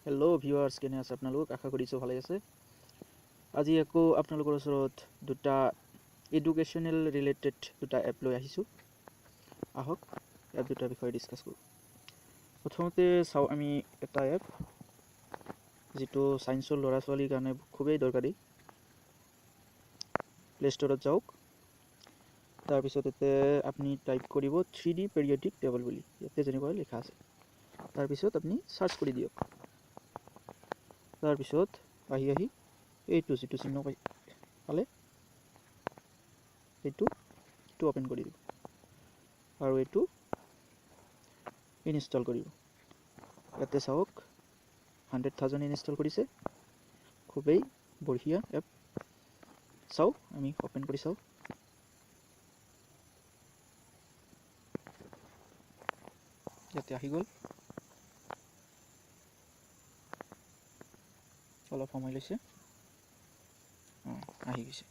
hello viewers কেনে আছে আপোনালোক আশা কৰিছো ভালে আছে আজি আকৌ আপোনালোকৰ ওচৰত দুটা এডুকেশনাল ৰিলেটেড দুটা এপ লৈ আহিছো আহক এপ দুটাৰ বিষয়ে ডিসকাস কৰো প্ৰথমতে চাও আমি এটা এপ যেটো সায়েন্সৰ ল'ৰা ছোৱালীৰ কাৰণে খুবেই দৰকাৰী প্লে ষ্টৰত যাওক তাৰ পিছত এতে আপুনি টাইপ কৰিব 3D periodic table বুলি ইয়াতে যেনেকৈ লিখা আছে তাৰ পিছত আপুনি সাৰ্চ কৰি দিয়ক তাৰ পিছত আহি এইটো যেটো চিহ্ন পালে এইটো ওপেন কৰি দিব আৰু এইটো ইনষ্টল কৰিব ইয়াতে চাওক 100,000 ইনষ্টল কৰিছে খুবেই বঢ়িয়া এপ চাও আমি ওপেন কৰি চাও ইয়াতে আহি গল অলপ সময় লৈছে আহি গৈছে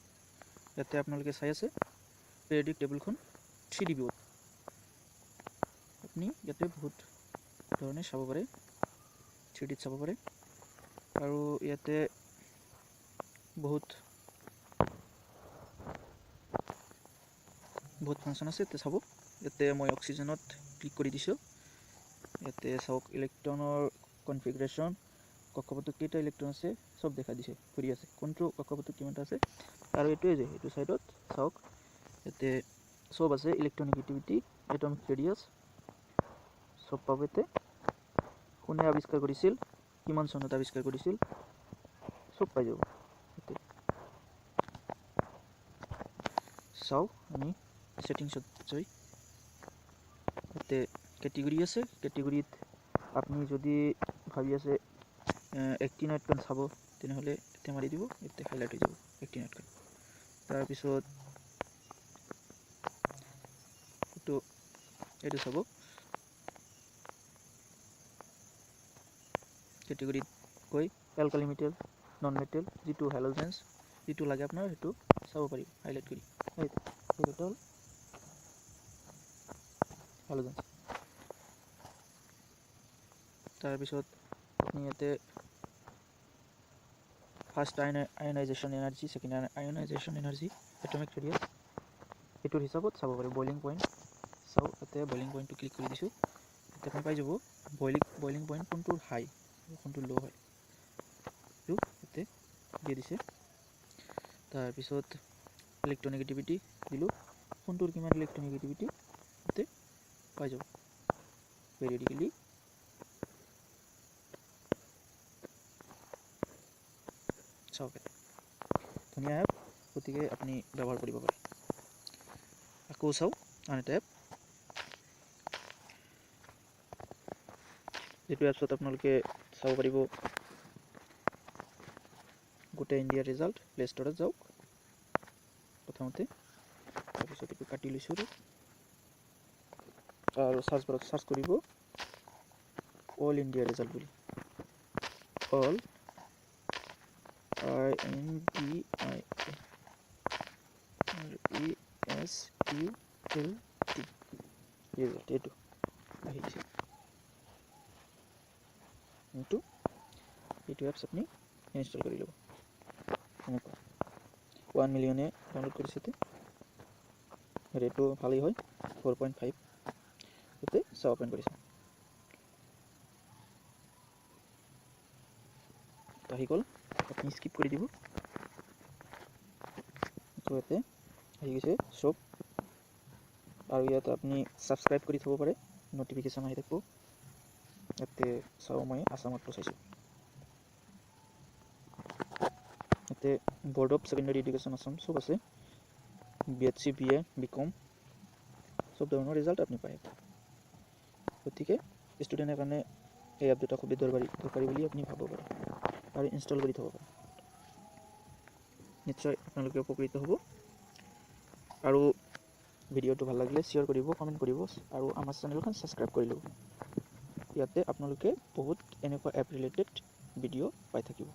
ইয়াতে আপোনালোকে চাই আছে পিৰিয়ডিক টেবুলখন 3D ভিউত আপুনি ইয়াতে বহুত ধৰণে চাব পাৰে 3D চাব পাৰে আৰু ইয়াতে বহুত ফাংচন আছে তে চাব ইয়াতে মই অক্সিজেনত ক্লিক কৰি দিছো ইয়াতে চাওক ইলেক্ট্ৰনৰ কনফিগাৰেশন কক্ষপথত কেইটা ইলেক্ট্ৰন আছে সব দেখা দিছে ঘূৰি আছে কোনটো কক্ষপথত কিমানটা আছে আৰু এইটোৱে যে এইটো সাইডত চাওক ইয়াতে সব আছে ইলেক্ট্ৰনেগেটিভিটি এটমিক ৰেডিয়াস সব পাবেতে কোনে আৱিষ্কাৰ কৰিছিল কিমান চনত আৱিষ্কাৰ কৰিছিল সব পাই যাব এতে চাও আমি সেটিংছত যাই এতে ক্যাটেগরি আছে ক্যাটেগরিত আপনি যদি ভাবি আছে অ্যাক্টিনয়েড কান চাব তেনেহলে এতে মাৰি দিব এতে হাইলাইট হৈ যাব অ্যাক্টিনয়েড কান তাৰ পিছত এটো চাব ক্যাটেগরিত কই অ্যালকালি মেটাল নন মেটাল যেটো হ্যালোজেন্স যেটো লাগে আপনার হেতু চাব পাৰি হাইলাইট কৰি এইটো হ্যালোজেন্স তাৰ পিছত আপনি এতে first ionization energy second ionization energy atomic radius এটোৰ হিসাবত চাব পাৰি বয়লিং পয়েন্ট চাও এতে বয়লিং পয়েন্টটো ক্লিক কৰি দিছো এতে আপুনি পাই যাব বয়লিং পয়েন্ট কোনটোৰ হাই কোনটো লো হয় তো এতে দি দিছে তাৰ পিছত ইলেক্ট্ৰনেগেটিভিটি দিলো কোনটোৰ কিমান ইলেক্ট্ৰনেগেটিভিটি এতে পাই যাব পেৰিয়ডিক্যালি চাওক ধুনীয়া এপ গতিকে আপুনি ব্যৱহাৰ কৰিব পাৰে আকৌ চাও আন এটা এপ যেটো এপছত আপোনালোকে চাব পাৰিব গোটে ইণ্ডিয়াৰ ৰিজাল্ট প্লে ষ্টৰত যাওক প্ৰথমতে তাৰপিছত এইটো কাটি লৈছো আৰু সাৰ্চ বাৰত সাৰ্চ কৰিব অল ইণ্ডিয়া ৰিজাল্ট বুলি অল INDIRESULT ৰিজাল্ট এইটো আহিছে এইটো এপছ আপনি ইনষ্টল কৰি লব 1 মিলিয়নে ডাউনলোড কৰিছে ৰেটটো ভালেই হয় 4.5 এতে চাও ওপেন কৰিছে আহি গল আপনি স্কিপ কৰি দিব তো এতে আহি গৈছে সব আৰু ইয়াত আপনি সাবস্ক্ৰাইব কৰি থব পাৰে নোটিফিকেশন আহি থাকিব এতে চাও মই আসামটো চাইছো এতে board of secondary education Assam সব আছে বিএসসি বিএ বিকম সব ধৰণৰ ৰিজাল্ট আপনি পায় গতিকে ষ্টুডেন্টৰ কাৰণে এই এপ দুটা খুবেই দৰকাৰী বুলি আপনি ভাবব পাৰে আৰু ইনষ্টল কৰি থব পাৰে নিশ্চয় আপোনালোকে উপকৃত হ'ব আৰু ভিডিওটো ভাল লাগিলে শেয়াৰ কৰিব কমেন্ট কৰিব আৰু আমাৰ চেনেলখন সাবস্ক্ৰাইব কৰি লব ইয়াতে আপোনালোকে বহুত এনেকুৱা এপ ৰিলেটেড ভিডিও পাই থাকিব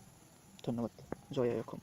ধন্যবাদ জয় আই অসম